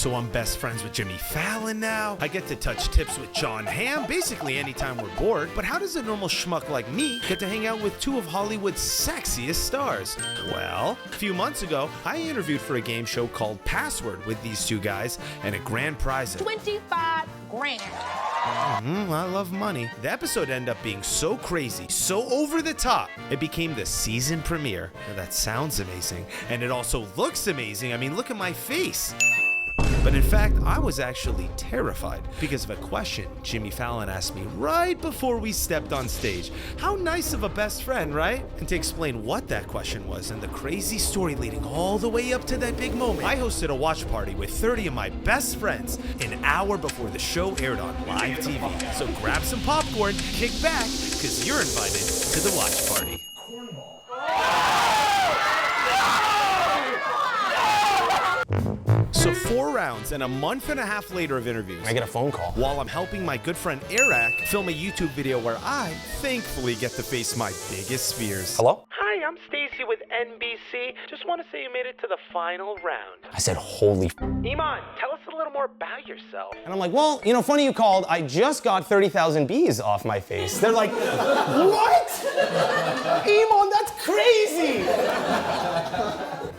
So I'm best friends with Jimmy Fallon now. I get to touch tips with Jon Hamm basically anytime we're bored. But how does a normal schmuck like me get to hang out with two of Hollywood's sexiest stars? Well, a few months ago, I interviewed for a game show called Password with these two guys and a grand prize of 25 grand. I love money. The episode ended up being so crazy, so over the top, it became the season premiere. Now, that sounds amazing, and it also looks amazing. I mean, look at my face. But in fact, I was actually terrified because of a question Jimmy Fallon asked me right before we stepped on stage. How nice of a best friend, right? And to explain what that question was and the crazy story leading all the way up to that big moment, I hosted a watch party with 30 of my best friends an hour before the show aired on live TV. So grab some popcorn, kick back, because you're invited to the watch party. So 4 rounds and a month and a half later of interviews, I get a phone call while I'm helping my good friend Eric film a YouTube video where I thankfully get to face my biggest fears. Hello? Hi, I'm Stacy with NBC. Just want to say you made it to the final round. I said, holy Iman, tell us a little more about yourself. And I'm like, well, you know, funny you called. I just got 30,000 bees off my face. They're like, what? Iman, that's crazy.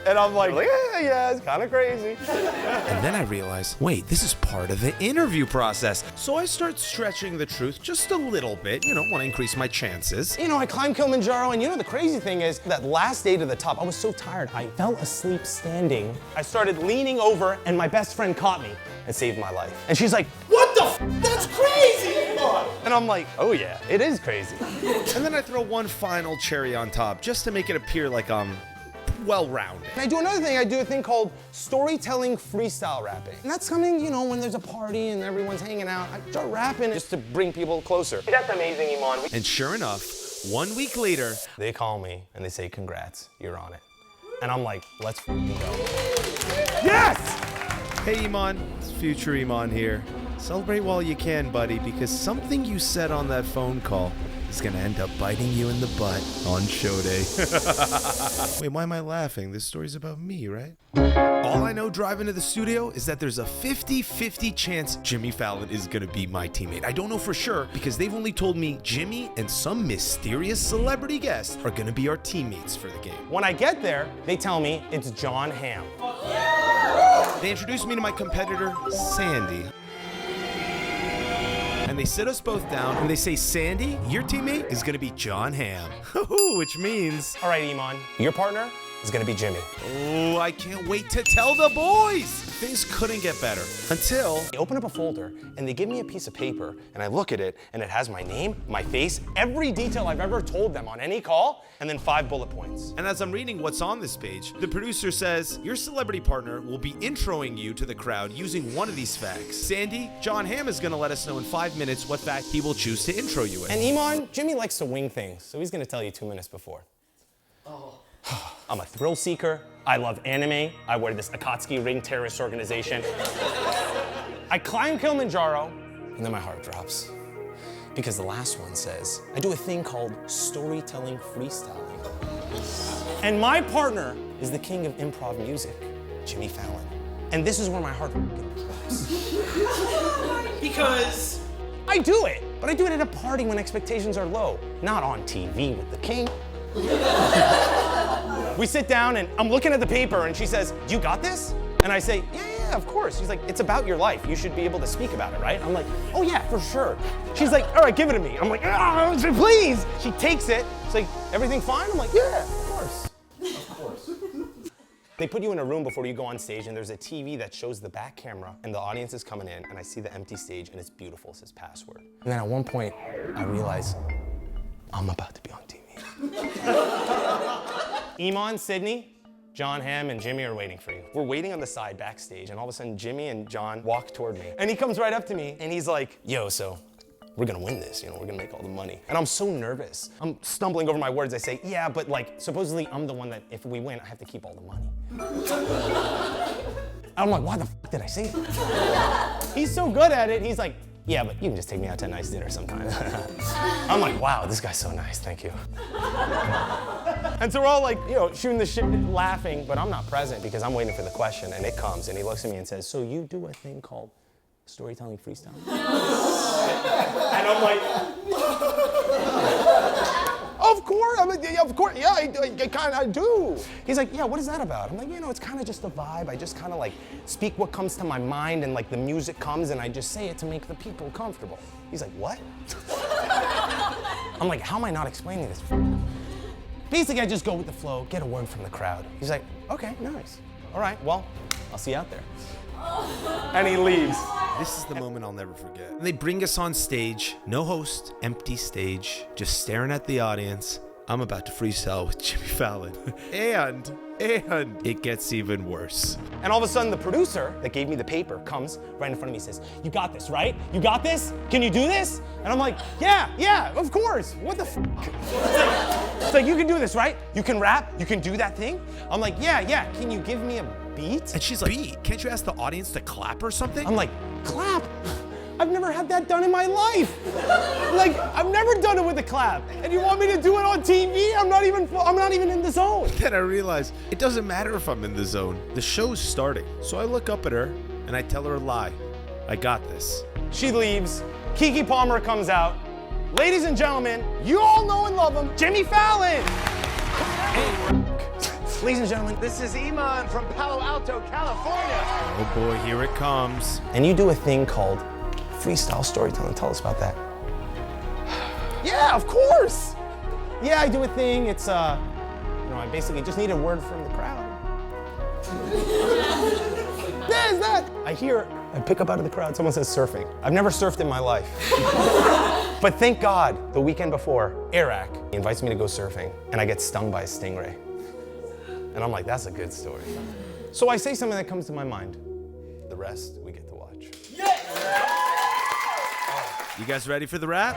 And I'm like, yeah, it's kind of crazy. And then I realized, wait, this is part of the interview process. So I start stretching the truth just a little bit, want to increase my chances. You know, I climbed Kilimanjaro, and the crazy thing is, that last day to the top, I was so tired, I fell asleep standing. I started leaning over, and my best friend caught me and saved my life. And she's like, what the f? That's crazy! And I'm like, oh yeah, it is crazy. And then I throw one final cherry on top, just to make it appear like I'm well-rounded. And I do another thing. I do a thing called storytelling freestyle rapping. And that's coming, when there's a party and everyone's hanging out. I start rapping just to bring people closer. That's amazing, Iman. And sure enough, 1 week later, they call me and they say, congrats, you're on it. And I'm like, let's f***ing go. Yes! Hey Iman, it's future Iman here. Celebrate while you can, buddy, because something you said on that phone call is gonna end up biting you in the butt on show day. Wait, why am I laughing? This story's about me, right? All I know driving to the studio is that there's a 50-50 chance Jimmy Fallon is gonna be my teammate. I don't know for sure because they've only told me Jimmy and some mysterious celebrity guest are gonna be our teammates for the game. When I get there, they tell me it's Jon Hamm. They introduce me to my competitor, Sandy. And they sit us both down and they say, Sandy, your teammate is gonna be Jon Hamm. Which means... All right, Iman, your partner is gonna be Jimmy. Oh, I can't wait to tell the boys. Things couldn't get better until... They open up a folder and they give me a piece of paper and I look at it and it has my name, my face, every detail I've ever told them on any call, and then 5 bullet points. And as I'm reading what's on this page, the producer says, your celebrity partner will be introing you to the crowd using one of these facts. Sandy, Jon Hamm is gonna let us know in 5 minutes what fact he will choose to intro you with. And Iman, Jimmy likes to wing things, so he's gonna tell you 2 minutes before. Oh. I'm a thrill seeker. I love anime. I wear this Akatsuki ring terrorist organization. I climb Kilimanjaro, and then my heart drops. Because the last one says, I do a thing called storytelling freestyling. And my partner is the king of improv music, Jimmy Fallon. And this is where my heart drops. Because I do it, but I do it at a party when expectations are low, not on TV with the king. We sit down and I'm looking at the paper and she says, you got this? And I say, yeah, of course. She's like, it's about your life. You should be able to speak about it, right? I'm like, oh yeah, for sure. She's like, all right, give it to me. I'm like, please. She takes it. She's like, everything fine? I'm like, yeah, of course. Of course. They put you in a room before you go on stage and there's a TV that shows the back camera and the audience is coming in and I see the empty stage and it's beautiful, it says password. And then at one point, I realize I'm about to be on TV. Iman, Sydney, Jon Hamm, and Jimmy are waiting for you. We're waiting on the side backstage, and all of a sudden, Jimmy and Jon walk toward me. And he comes right up to me, and he's like, yo, so we're gonna win this, we're gonna make all the money. And I'm so nervous. I'm stumbling over my words. I say, yeah, but supposedly I'm the one that if we win, I have to keep all the money. I'm like, why the f did I say that? He's so good at it, he's like, yeah, but you can just take me out to a nice dinner sometime. I'm like, wow, this guy's so nice, thank you. And so we're all like, shooting the shit, laughing, but I'm not present because I'm waiting for the question, and it comes, and he looks at me and says, so you do a thing called storytelling freestyle? And I'm like, of course, yeah, I do. He's like, yeah, what is that about? I'm like, it's kind of just a vibe. I just kind of like speak what comes to my mind, and like the music comes, and I just say it to make the people comfortable. He's like, what? I'm like, how am I not explaining this? Basically, I just go with the flow, get a word from the crowd. He's like, okay, nice. All right, well, I'll see you out there. And he leaves. This is the moment I'll never forget. And they bring us on stage, no host, empty stage, just staring at the audience. I'm about to freestyle with Jimmy Fallon. and it gets even worse. And all of a sudden, the producer that gave me the paper comes right in front of me and says, you got this, right? You got this? Can you do this? And I'm like, yeah, of course. What the f? It's like, you can do this, right? You can rap? You can do that thing? I'm like, yeah. Can you give me a beat? And she's like, beat? Can't you ask the audience to clap or something? I'm like, clap? I've never had that done in my life. Like, I've never done it with a clap. And you want me to do it on TV? I'm not even in the zone. Then I realize it doesn't matter if I'm in the zone. The show's starting. So I look up at her and I tell her a lie. I got this. She leaves. Keke Palmer comes out. Ladies and gentlemen, you all know and love him, Jimmy Fallon. Ladies and gentlemen, this is Iman from Palo Alto, California. Oh boy, here it comes. And you do a thing called freestyle storytelling. Tell us about that. Yeah, of course. Yeah, I do a thing. It's, I basically just need a word from the crowd. There's that. I pick up out of the crowd, someone says surfing. I've never surfed in my life. But thank God, the weekend before, Iraq, he invites me to go surfing, and I get stung by a stingray. And I'm like, that's a good story. So I say something that comes to my mind. The rest, we get to watch. You guys ready for the rap?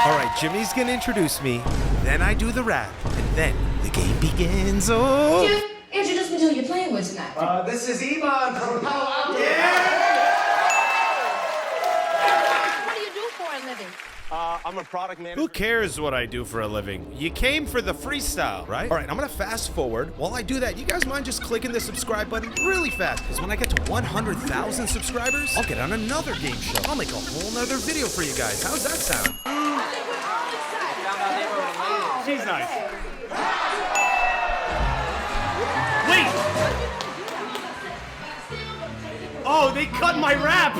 All right, Jimmy's gonna introduce me, then I do the rap, and then the game begins. Oh! Dude, introduce me to who you're playing with tonight. This is Iman from Palo Alto. What do you do for a living? I'm a product manager. Who cares what I do for a living? You came for the freestyle, right? All right, I'm gonna fast forward. While I do that, you guys mind just clicking the subscribe button really fast? Because when I get to 100,000 subscribers, I'll get on another game show. I'll make a whole nother video for you guys. How's that sound? I think we're all excited. She's nice. Wait! Oh, they cut my rap!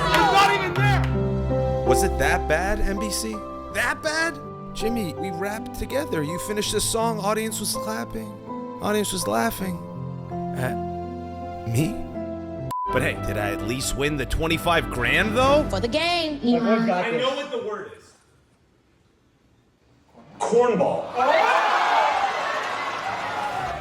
It's not even there! Was it that bad, NBC? That bad? Jimmy, we rapped together. You finished the song, audience was clapping. Audience was laughing. At me? But hey, did I at least win the 25 grand though? For the game, I know what the word is. Cornball.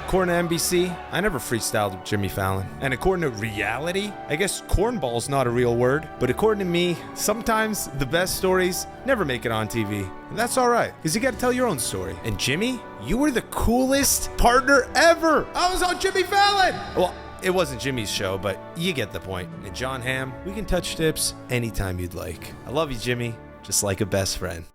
According to NBC, I never freestyled with Jimmy Fallon. And according to reality, I guess cornball's not a real word. But according to me, sometimes the best stories never make it on TV. And that's all right, because you got to tell your own story. And Jimmy, you were the coolest partner ever. I was on Jimmy Fallon. Well, it wasn't Jimmy's show, but you get the point. And John Hamm, we can touch tips anytime you'd like. I love you, Jimmy, just like a best friend.